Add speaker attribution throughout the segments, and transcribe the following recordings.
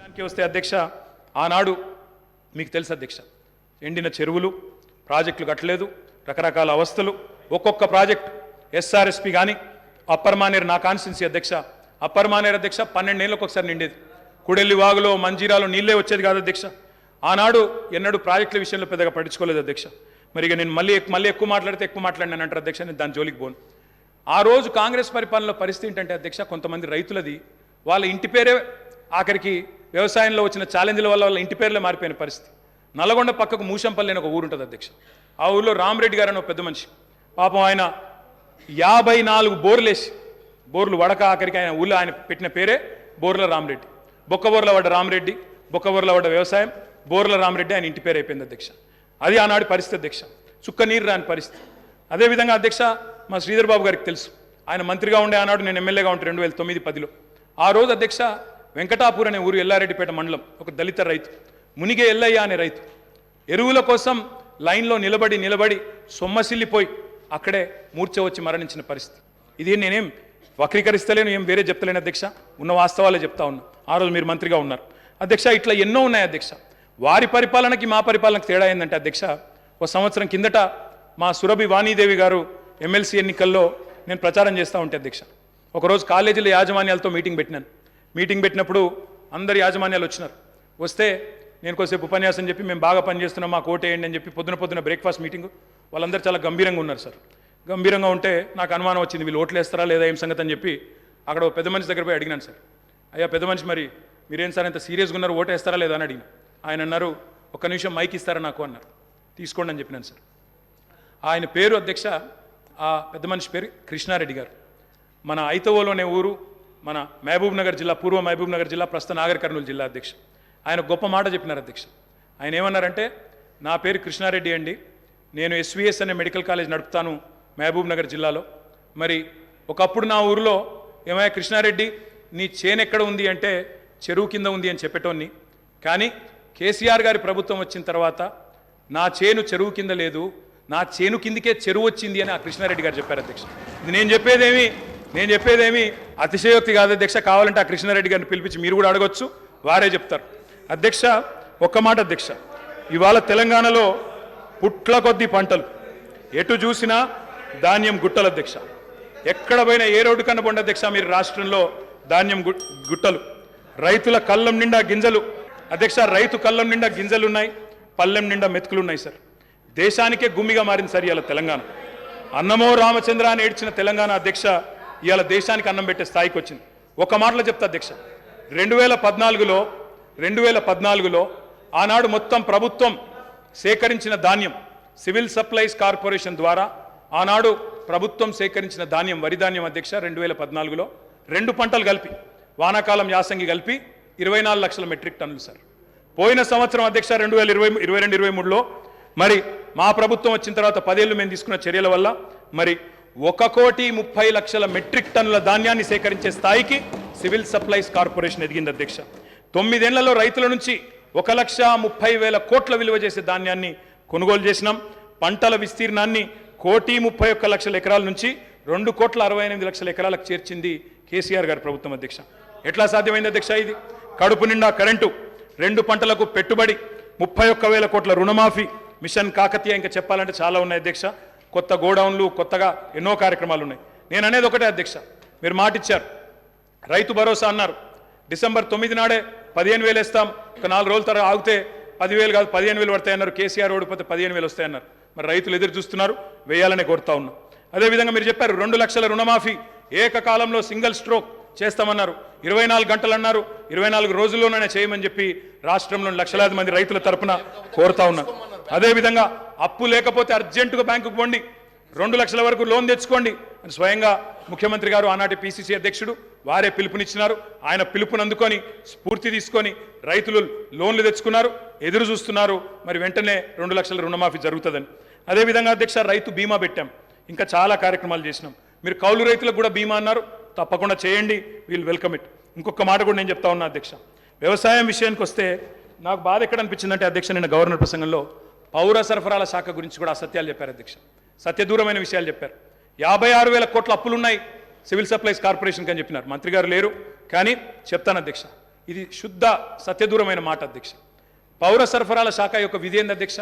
Speaker 1: విషయానికి వస్తే అధ్యక్ష, ఆనాడు మీకు తెలుసు అధ్యక్ష, ఎండిన చెరువులు, ప్రాజెక్టులు కట్టలేదు, రకరకాల అవస్థలు, ఒక్కొక్క ప్రాజెక్టు ఎస్ఆర్ఎస్పి కానీ అప్పర్ మానేరు, నా కాన్స్టిట్యున్సీ అధ్యక్ష, అప్పర్ మానేరు అధ్యక్ష 12 ఏళ్ళకి ఒకసారి నిండేది. కుడెల్లి వాగులో మంజీరాలో నీళ్ళే వచ్చేది కాదు అధ్యక్ష. ఆనాడు ఎన్నడూ ప్రాజెక్టుల విషయంలో పెద్దగా పట్టించుకోలేదు అధ్యక్ష. మరి ఇక నేను మళ్ళీ ఎక్కువ మాట్లాడితే ఎక్కువ మాట్లాడినాను అంటారు అధ్యక్ష, నేను దాని జోలికి పోను. ఆ రోజు కాంగ్రెస్ పరిపాలనలో పరిస్థితి ఏంటంటే అధ్యక్ష, కొంతమంది రైతులది వాళ్ళ ఇంటి పేరే ఆఖరికి వ్యవసాయంలో వచ్చిన ఛాలెంజ్ల వల్ల వాళ్ళ ఇంటి పేర్లే మారిపోయిన పరిస్థితి. నల్లగొండ పక్కకు మూషంపల్లి అని ఒక ఊరు ఉంటుంది అధ్యక్ష. ఆ ఊళ్ళో రామరెడ్డి గారు అని ఒక పెద్ద మనిషి, పాపం ఆయన 54 బోర్లేసి, బోర్లు వడక ఆఖరికి ఆయన ఊళ్ళో ఆయన పెట్టిన పేరే బోర్ల రామరెడ్డి. బొక్కబోర్ల పడ్డ రామరెడ్డి, బొక్కబోర్ల పడ్డ వ్యవసాయం, బోర్ల రామరెడ్డి ఆయన ఇంటి పేరు అయిపోయింది అధ్యక్ష. అది ఆనాడు పరిస్థితి అధ్యక్ష, చుక్క నీరు రాని పరిస్థితి. అదేవిధంగా అధ్యక్ష, మా శ్రీధర్ బాబు గారికి తెలుసు, ఆయన మంత్రిగా ఉండే ఆనాడు, నేను ఎమ్మెల్యేగా ఉంటే 2009-10లో. ఆ రోజు అధ్యక్ష వెంకటాపూర్ అనే ఊరు, ఎల్లారెడ్డిపేట మండలం, ఒక దళిత రైతు మునిగే ఎల్లయ్య అనే రైతు ఎరువుల కోసం లైన్లో నిలబడి సొమ్మసిల్లిపోయి అక్కడే మూర్ఛ వచ్చి మరణించిన పరిస్థితి. ఇది నేనేం వక్రీకరిస్తలేను, ఏం వేరే చెప్తలేను అధ్యక్ష, ఉన్న వాస్తవాలే చెప్తా ఉన్నా. ఆ రోజు మీరు మంత్రిగా ఉన్నారు అధ్యక్ష. ఇట్లా ఎన్నో ఉన్నాయి అధ్యక్ష. వారి పరిపాలనకి మా పరిపాలనకి తేడా ఏంటంటే అధ్యక్ష, ఒక సంవత్సరం కిందట మా సురభి వాణీదేవి గారు ఎమ్మెల్సీ ఎన్నికల్లో నేను ప్రచారం చేస్తూ ఉంటే అధ్యక్ష, ఒకరోజు కాలేజీల యాజమాన్యాలతో మీటింగ్ పెట్టినాను. మీటింగ్ పెట్టినప్పుడు అందరు యాజమాన్యాలు వచ్చినారు. వస్తే నేను కొద్దిసేపు ఉపన్యాసం చెప్పి, మేము బాగా పనిచేస్తున్నాం, మాకు ఓటేయండి అని చెప్పి పొద్దున బ్రేక్ఫాస్ట్ మీటింగ్. వాళ్ళందరూ చాలా గంభీరంగా ఉన్నారు సార్. గంభీరంగా ఉంటే నాకు అనుమానం వచ్చింది, వీళ్ళు ఓట్లు వేస్తారా లేదా ఏం సంగతి అని చెప్పి అక్కడ పెద్ద మనిషి దగ్గర పోయి అడిగినాను సార్. అయ్యా పెద్ద మనిషి, మరి మీరేం సార్ ఇంత సీరియస్గా ఉన్నారు, ఓటు వేస్తారా లేదా అని అడిగిన. ఆయన అన్నారు, ఒక్క నిమిషం మైక్ ఇస్తారా నాకు అన్నారు. తీసుకోండి అని చెప్పినాను సార్. ఆయన పేరు అధ్యక్ష, ఆ పెద్ద మనిషి పేరు కృష్ణారెడ్డి గారు. మన ఐతవోలోనే ఊరు, మన మహబూబ్ నగర్ జిల్లా, పూర్వ మహబూబ్ నగర్ జిల్లా, ప్రస్తుత నాగర్ కర్నూలు జిల్లా అధ్యక్ష. ఆయన గొప్ప మాట చెప్పినారు అధ్యక్ష. ఆయన ఏమన్నారంటే, నా పేరు కృష్ణారెడ్డి అండి, నేను ఎస్విఎస్ అనే మెడికల్ కాలేజ్ నడుపుతాను మహబూబ్ నగర్ జిల్లాలో. మరి ఒకప్పుడు నా ఊరిలో ఏమయ్యా కృష్ణారెడ్డి, నీ చేను ఎక్కడ ఉంది అంటే చెరువు కింద ఉంది అని చెప్పేటోన్ని, కానీ కేసీఆర్ గారి ప్రభుత్వం వచ్చిన తర్వాత నా చేను చెరువు కింద లేదు, నా చేను కిందికే చెరువు వచ్చింది అని ఆ కృష్ణారెడ్డి గారు చెప్పారు అధ్యక్ష. ఇది నేను చెప్పేదేమి అతిశయోక్తి కాదు అధ్యక్ష. కావాలంటే ఆ కృష్ణారెడ్డి గారిని పిలిపించి మీరు కూడా అడగొచ్చు, వారే చెప్తారు అధ్యక్ష. ఒక్క మాట అధ్యక్ష, ఇవాళ తెలంగాణలో పుట్ల కొద్ది పంటలు, ఎటు చూసినా ధాన్యం గుట్టలు అధ్యక్ష. ఎక్కడ పోయినా ఏ రోడ్డు కన్నా పోండి అధ్యక్ష, మీరు రాష్ట్రంలో ధాన్యం గుట్టలు. రైతుల కళ్ళం నిండా గింజలు అధ్యక్ష, రైతు కళ్ళం నిండా గింజలు ఉన్నాయి, పల్లెం నిండా మెతుకులు ఉన్నాయి సార్. దేశానికే గుమ్మిగా మారింది సార్ ఇవాళ తెలంగాణ. అన్నమో రామచంద్ర అని ఏడ్చిన తెలంగాణ అధ్యక్ష ఇవాళ దేశానికి అన్నం పెట్టే స్థాయికి వచ్చింది. ఒక మాటలో చెప్తా అధ్యక్ష, 2014లో ఆనాడు మొత్తం ప్రభుత్వం సేకరించిన ధాన్యం, సివిల్ సప్లైస్ కార్పొరేషన్ ద్వారా ఆనాడు ప్రభుత్వం సేకరించిన ధాన్యం, వరి ధాన్యం అధ్యక్ష 2014లో 2 పంటలు కలిపి, వానాకాలం యాసంగి కలిపి 24 లక్షల మెట్రిక్ టన్నులు సార్. పోయిన సంవత్సరం అధ్యక్ష 2022-23లో మరి మా ప్రభుత్వం వచ్చిన తర్వాత 10 ఏళ్ళు మేము తీసుకున్న చర్యల వల్ల మరి 1,30,00,000 మెట్రిక్ టన్నుల ధాన్యాన్ని సేకరించే స్థాయికి సివిల్ సప్లైస్ కార్పొరేషన్ ఎదిగింది అధ్యక్ష. 9 ఏళ్లలో రైతుల నుంచి 1,30,000 కోట్ల విలువ చేసే ధాన్యాన్ని కొనుగోలు చేసినాం. పంటల విస్తీర్ణాన్ని 1,31,00,000 ఎకరాల నుంచి 2,68,00,000 ఎకరాలకు చేర్చింది కేసీఆర్ గారి ప్రభుత్వం అధ్యక్ష. ఎట్లా సాధ్యమైంది అధ్యక్ష ఇది? కడుపు నిండా కరెంటు, 2 పంటలకు పెట్టుబడి, 31,000 కోట్ల రుణమాఫీ, మిషన్ కాకతీయ, ఇంకా చెప్పాలంటే చాలా ఉన్నాయి అధ్యక్ష. కొత్త గోడౌన్లు, కొత్తగా ఎన్నో కార్యక్రమాలు ఉన్నాయి. నేను అనేది ఒకటే అధ్యక్ష, మీరు మాట ఇచ్చారు, రైతు భరోసా అన్నారు, డిసెంబర్ 9 నాడే 15,000 వేస్తాం, ఒక 4 రోజుల తర్వాత ఆగితే 10,000 కాదు 15,000 పడతాయన్నారు. కేసీఆర్ ఓడిపోతే 15,000 వస్తాయన్నారు. మరి రైతులు ఎదురు చూస్తున్నారు, వేయాలనే కోరుతా ఉన్నాం. అదేవిధంగా మీరు చెప్పారు 2 లక్షల రుణమాఫీ ఏకకాలంలో సింగిల్ స్ట్రోక్ చేస్తామన్నారు. 24 గంటలు అన్నారు, 24 రోజుల్లోనే చేయమని చెప్పి రాష్ట్రంలోని లక్షలాది మంది రైతుల తరపున కోరుతా ఉన్నారు. అదేవిధంగా అప్పు లేకపోతే అర్జెంటుగా బ్యాంకుకు పోండి, 2 లక్షల వరకు లోన్ తెచ్చుకోండి అని స్వయంగా ముఖ్యమంత్రి గారు, ఆనాటి పిసిసి అధ్యక్షుడు వారే పిలుపునిచ్చినారు. ఆయన పిలుపుని అందుకొని స్ఫూర్తి తీసుకొని రైతులు లోన్లు తెచ్చుకున్నారు, ఎదురు చూస్తున్నారు. మరి వెంటనే 2 లక్షల రుణమాఫీ జరుగుతుందని. అదేవిధంగా అధ్యక్ష రైతు బీమా పెట్టాం, ఇంకా చాలా కార్యక్రమాలు చేసినాం. మీరు కౌలు రైతులకు కూడా బీమా అన్నారు, తప్పకుండా చేయండి, వీల్ వెల్కమ్ ఇట్. ఇంకొక మాట కూడా నేను చెప్తా ఉన్నా అధ్యక్ష, వ్యవసాయం విషయానికి వస్తే నాకు బాధ ఎక్కడ అనిపించిందంటే అధ్యక్ష, నిన్న గవర్నర్ ప్రసంగంలో పౌర సరఫరాల శాఖ గురించి కూడా అసత్యాలు చెప్పారు అధ్యక్ష, సత్యదూరమైన విషయాలు చెప్పారు. 56,000 కోట్ల అప్పులున్నాయి సివిల్ సప్లైస్ కార్పొరేషన్కి అని చెప్పినారు. మంత్రి గారు లేరు కానీ చెప్తాను అధ్యక్ష, ఇది శుద్ధ సత్యదూరమైన మాట అధ్యక్ష. పౌర సరఫరాల శాఖ యొక్క విధి ఏంది అధ్యక్ష?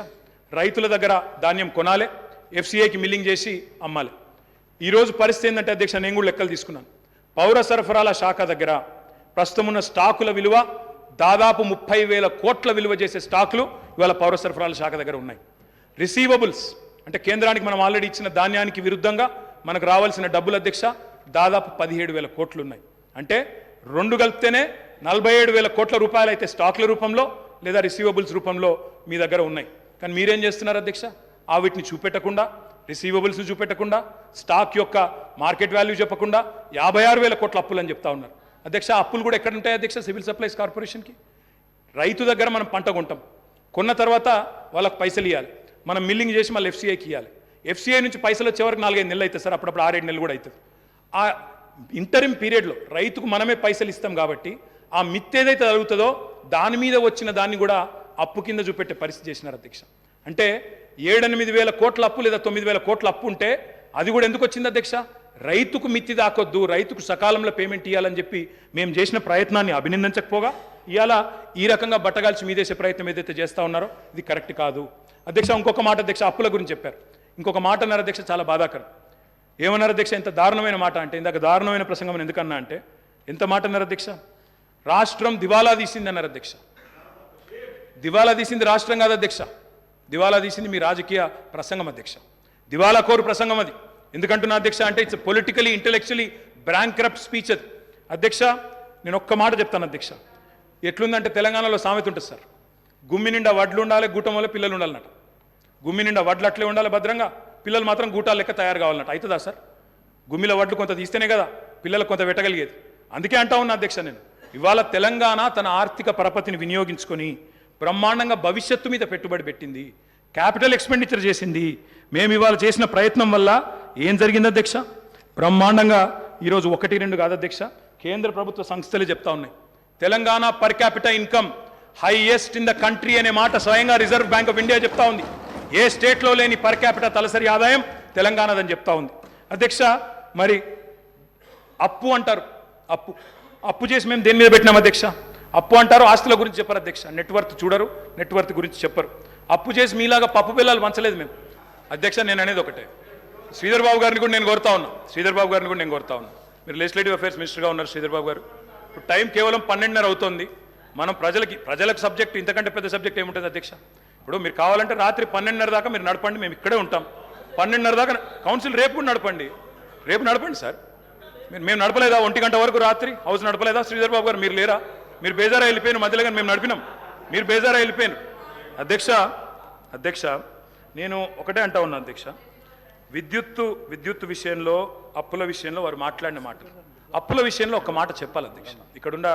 Speaker 1: రైతుల దగ్గర ధాన్యం కొనాలి, ఎఫ్సీఐకి మిల్లింగ్ చేసి అమ్మాలి. ఈరోజు పరిస్థితి ఏంటంటే అధ్యక్ష, నేను కూడా లెక్కలు తీసుకున్నాను. పౌర సరఫరాల శాఖ దగ్గర ప్రస్తుతం ఉన్న స్టాకుల విలువ దాదాపు 30,000 కోట్ల విలువ చేసే స్టాకులు ఇవాళ పౌర సరఫరాల శాఖ దగ్గర ఉన్నాయి. రిసీవబుల్స్ అంటే కేంద్రానికి మనం ఆల్రెడీ ఇచ్చిన ధాన్యానికి విరుద్ధంగా మనకు రావాల్సిన డబ్బులు అధ్యక్ష దాదాపు 17,000 కోట్లు ఉన్నాయి. అంటే రెండు కలిపితేనే 47,000 కోట్ల రూపాయలు అయితే స్టాకుల రూపంలో లేదా రిసీవబుల్స్ రూపంలో మీ దగ్గర ఉన్నాయి. కానీ మీరేం చేస్తున్నారు అధ్యక్ష? వీటిని చూపెట్టకుండా, రిసీవబుల్స్ చూపెట్టకుండా, స్టాక్ యొక్క మార్కెట్ వాల్యూ చెప్పకుండా 56,000 కోట్ల అప్పులు అని చెప్తా ఉన్నారు అధ్యక్ష. అప్పులు కూడా ఎక్కడ ఉంటాయి అధ్యక్ష? సివిల్ సప్లైస్ కార్పొరేషన్కి. రైతు దగ్గర మనం పంట కొంటాం, కొన్న తర్వాత వాళ్ళకి పైసలు ఇవ్వాలి, మనం మిల్లింగ్ చేసి మళ్ళీ ఎఫ్సీఐకి ఇవ్వాలి. ఎఫ్సీఐ నుంచి పైసలు వచ్చే వరకు 4-5 నెలలు అవుతుంది సార్, అప్పుడప్పుడు 6-7 నెలలు కూడా అవుతుంది. ఆ ఇంటరిమ్ పీరియడ్లో రైతుకు మనమే పైసలు ఇస్తాం కాబట్టి ఆ మిత్ ఏదైతే జరుగుతుందో దాని మీద వచ్చిన దాన్ని కూడా అప్పు కింద చూపెట్టే పరిస్థితి చేసినారు అధ్యక్ష. అంటే 7-8 కోట్ల అప్పు లేదా 9,000 కోట్ల అప్పు ఉంటే అది కూడా ఎందుకు వచ్చింది అధ్యక్ష? రైతుకు మిత్తి దాకొద్దు, రైతుకు సకాలంలో పేమెంట్ ఇవ్వాలని చెప్పి మేము చేసిన ప్రయత్నాన్ని అభినందించకపోగా ఇవాళ ఈ రకంగా బట్టగాల్చి మీదేసే ప్రయత్నం ఏదైతే చేస్తూ ఉన్నారో ఇది కరెక్ట్ కాదు అధ్యక్ష. ఇంకొక మాట అధ్యక్ష, అప్పుల గురించి చెప్పారు. ఇంకొక మాట అన్నారు అధ్యక్ష, చాలా బాధాకరం. ఏమన్నారు అధ్యక్ష? ఎంత దారుణమైన మాట అంటే, ఇందాక దారుణమైన ప్రసంగం ఎందుకన్నా అంటే ఎంత మాట అన్నారు అధ్యక్ష? రాష్ట్రం దివాలా తీసింది అన్నారు అధ్యక్ష. దివాలా తీసింది రాష్ట్రం కాదు అధ్యక్ష, దివాలా తీసింది మీ రాజకీయ ప్రసంగం అధ్యక్ష. దివాలా కోరు ప్రసంగం అది. ఎందుకంటున్నా అధ్యక్ష అంటే ఇట్స్ పొలిటికలీ ఇంటెలెక్చువలీ బ్రాంక్రప్ట్ స్పీచ్ అది అధ్యక్ష. నేను ఒక్క మాట చెప్తాను అధ్యక్ష. ఎట్లుందంటే తెలంగాణలో సామెత ఉంటుంది సార్, గుమ్మి నిండా వడ్లు ఉండాలి, గూటం వల్ల పిల్లలు ఉండాలన్నట. గుమ్మి నిండా వడ్లు అట్లే ఉండాలి భద్రంగా, పిల్లలు మాత్రం గూటాలు లెక్క తయారు కావాలన్నట్టు. అవుతుందా సార్? గుమ్మిలో వడ్లు కొంత తీస్తేనే కదా పిల్లలకు కొంత పెట్టగలిగేది. అందుకే అంటా ఉన్నా అధ్యక్ష నేను, ఇవాళ తెలంగాణ తన ఆర్థిక పరపతిని వినియోగించుకొని బ్రహ్మాండంగా భవిష్యత్తు మీద పెట్టుబడి పెట్టింది, క్యాపిటల్ ఎక్స్పెండిచర్ చేసింది. మేము ఇవాళ చేసిన ప్రయత్నం వల్ల ఏం జరిగింది అధ్యక్ష? బ్రహ్మాండంగా ఈరోజు 1-2 కాదు అధ్యక్ష, కేంద్ర ప్రభుత్వ సంస్థలే చెప్తా ఉన్నాయి Telangana per capital income highest in the country అనే మాట స్వయంగా రిజర్వ్ బ్యాంక్ ఆఫ్ ఇండియా చెప్తా ఉంది. ఏ స్టేట్లో లేని పర్ క్యాపిటల్ తలసరి ఆదాయం తెలంగాణదని చెప్తా ఉంది అధ్యక్ష. మరి అప్పు అంటారు, అప్పు చేసి మేము దేని మీద పెట్టినాం అధ్యక్ష? అప్పు అంటారు, ఆస్తుల గురించి చెప్పరు అధ్యక్ష. నెట్వర్త్ చూడరు, నెట్వర్త్ గురించి చెప్పరు. అప్పు చేసి మీలాగా పప్పు పిల్లలు పంచలేదు మేము అధ్యక్ష. నేను అనేది ఒకటే, శ్రీధర్ బాబు గారిని కూడా నేను కోరుతా ఉన్నా, మీరు లెజిస్లేటివ్ అఫేర్స్ మినిస్టర్గా ఉన్నారు శ్రీధర్ బాబు గారు. ఇప్పుడు టైం కేవలం 12:30 అవుతుంది. మనం ప్రజలకు సబ్జెక్ట్ ఇంతకంటే పెద్ద సబ్జెక్ట్ ఏముంటుంది అధ్యక్ష? ఇప్పుడు మీరు కావాలంటే రాత్రి 12:30 దాకా మీరు నడపండి, మేము ఇక్కడే ఉంటాం. 12:30 దాకా కౌన్సిల్ రేపు కూడా నడపండి, రేపు నడపండి సార్. మేము నడపలేదా 1 గంట వరకు రాత్రి హౌస్ నడపలేదా? శ్రీధర్ బాబు గారు మీరు లేరా? మీరు బేజారా వెళ్ళిపోయిన మధ్యలో కానీ మేము నడిపినాం, మీరు బేజారా వెళ్ళిపోయారు అధ్యక్ష. నేను ఒకటే అంటా ఉన్నా అధ్యక్ష, విద్యుత్తు విషయంలో, అప్పుల విషయంలో వారు మాట్లాడిన మాట, అప్పుల విషయంలో ఒక మాట చెప్పాలి అధ్యక్ష. ఇక్కడున్న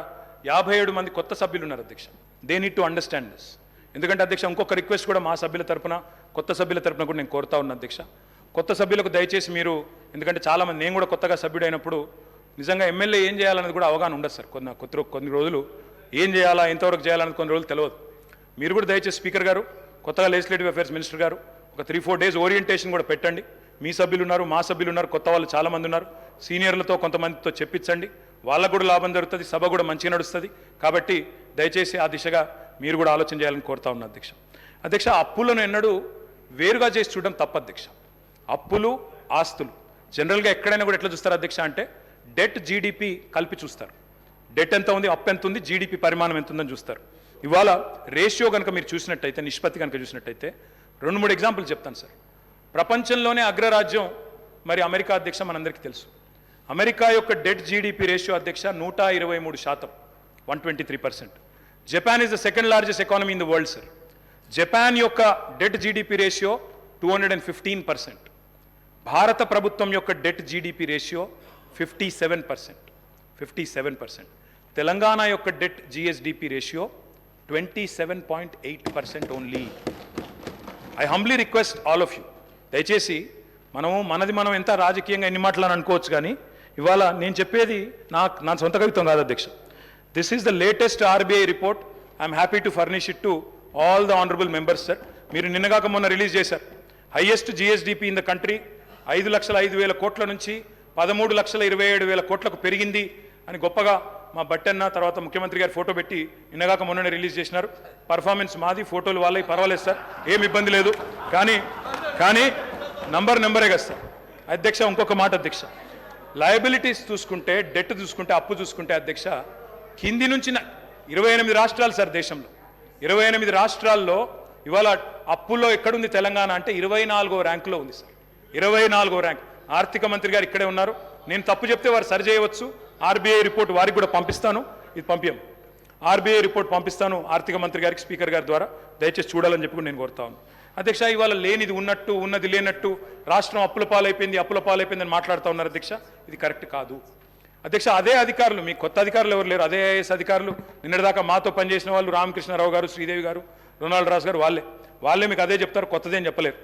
Speaker 1: 57 మంది కొత్త సభ్యులు ఉన్నారు అధ్యక్ష. They need to understand this. ఎందుకంటే అధ్యక్ష ఇంకొక రిక్వెస్ట్ కూడా మా సభ్యుల తరపున, కొత్త సభ్యుల తరపున కూడా నేను కోరుతా ఉన్నా అధ్యక్ష. కొత్త సభ్యులకు దయచేసి మీరు, ఎందుకంటే చాలామంది, నేను కూడా కొత్తగా సభ్యుడైనప్పుడు నిజంగా ఎమ్మెల్యే ఏం చేయాలన్నది కూడా అవగాహన ఉండదు సార్. కొన్ని రోజులు ఏం చేయాలా, ఎంతవరకు చేయాలన్నది కొన్ని రోజులు తెలియదు. మీరు కూడా దయచేసి స్పీకర్ గారు, కొత్తగా లెజిస్లేటివ్ అఫేర్స్ మినిస్టర్ గారు ఒక 3-4 డేస్ ఓరియంటేషన్ కూడా పెట్టండి. మీ సభ్యులు ఉన్నారు, మా సభ్యులు ఉన్నారు, కొత్త వాళ్ళు చాలామంది ఉన్నారు, సీనియర్లతో కొంతమందితో చెప్పించండి, వాళ్ళకు కూడా లాభం జరుగుతుంది, సభ కూడా మంచిగా నడుస్తుంది. కాబట్టి దయచేసి ఆ దిశగా మీరు కూడా ఆలోచన చేయాలని కోరుతా ఉన్నా అధ్యక్ష. అప్పులను ఎన్నడూ వేరుగా చేసి చూడడం తప్పు అధ్యక్ష. అప్పులు, ఆస్తులు జనరల్గా ఎక్కడైనా కూడా ఎట్లా చూస్తారు అధ్యక్ష అంటే డెట్, జీడిపి కలిపి చూస్తారు. డెట్ ఎంత ఉంది, అప్పు ఎంత ఉంది, జీడిపి పరిమాణం ఎంత ఉందని చూస్తారు. ఇవాళ రేషియో కనుక మీరు చూసినట్టయితే, నిష్పత్తి కనుక చూసినట్టయితే 2-3 ఎగ్జాంపుల్ చెప్తాను సార్. ప్రపంచంలోనే అగ్రరాజ్యం మరి అమెరికా అధ్యక్ష, మనందరికీ తెలుసు. అమెరికా యొక్క డెట్ జీడిపి రేషియో అధ్యక్ష 123%, 123%. Japan is the second largest economy in the world sir. Japan యొక్క డెట్ జీడిపి రేషియో 215%. భారత ప్రభుత్వం యొక్క డెట్ జీడిపి రేషియో 57%. తెలంగాణ యొక్క debt GSDP ratio 27.8% only. I humbly request all of you, దయచేసి మనం ఎంత రాజకీయంగా ఎన్ని మాటలని అనుకోవచ్చు, కానీ ఇవాళ నేను చెప్పేది నా సొంత కవిత్వం కాదు అధ్యక్ష. This is the latest RBI report. I'm happy to furnish it to all the honourable members sir. మీరు నిన్నగాక మొన్న రిలీజ్ చేశారు. Highest GSDP in the country 5,05,000 కోట్ల నుంచి 13,27,000 కోట్లకు పెరిగింది అని గొప్పగా మా బట్టన్న తర్వాత ముఖ్యమంత్రి గారి ఫోటో పెట్టి నిన్నగాక మొన్ననే రిలీజ్ చేసినారు. పర్ఫార్మెన్స్ మాది, ఫోటోలు వాళ్ళవి, పర్వాలేదు సార్, ఏమి ఇబ్బంది లేదు. కానీ నెంబరే కదా సార్. అధ్యక్ష ఇంకొక మాట అధ్యక్ష, లయబిలిటీస్ చూసుకుంటే, డెట్ చూసుకుంటే, అప్పు చూసుకుంటే అధ్యక్ష కింది నుంచి 28 రాష్ట్రాలు సార్ దేశంలో. 28 రాష్ట్రాల్లో ఇవాళ అప్పుల్లో ఎక్కడుంది తెలంగాణ అంటే 24వ ర్యాంకులో ఉంది సార్. 24వ ర్యాంక్. ఆర్థిక మంత్రి గారు ఇక్కడే ఉన్నారు. నేను తప్పు చెప్తే వారు సరి చేయవచ్చు. ఆర్బీఐ రిపోర్ట్ వారికి కూడా పంపిస్తాను. ఇది పంపించాం. ఆర్బీఐ రిపోర్ట్ పంపిస్తాను ఆర్థిక మంత్రి గారికి, స్పీకర్ గారి ద్వారా దయచేసి చూడాలని చెప్పి కూడా నేను కోరుతా ఉన్నాను. అధ్యక్ష ఇవాళ లేనిది ఉన్నట్టు, ఉన్నది లేనట్టు, రాష్ట్రం అప్పుల పాలైపోయిందని మాట్లాడుతూ ఉన్నారు అధ్యక్ష. ఇది కరెక్ట్ కాదు అధ్యక్ష. అదే అధికారులు, మీ కొత్త అధికారులు ఎవరు లేరు, అదే ఐఏఎస్ అధికారులు నిన్నటిదాకా మాతో పనిచేసిన వాళ్ళు, రామకృష్ణారావు గారు, శ్రీదేవి గారు, రొనాల్డ్ రాజు గారు, వాళ్ళే మీకు అదే చెప్తారు, కొత్తదేం చెప్పలేరు.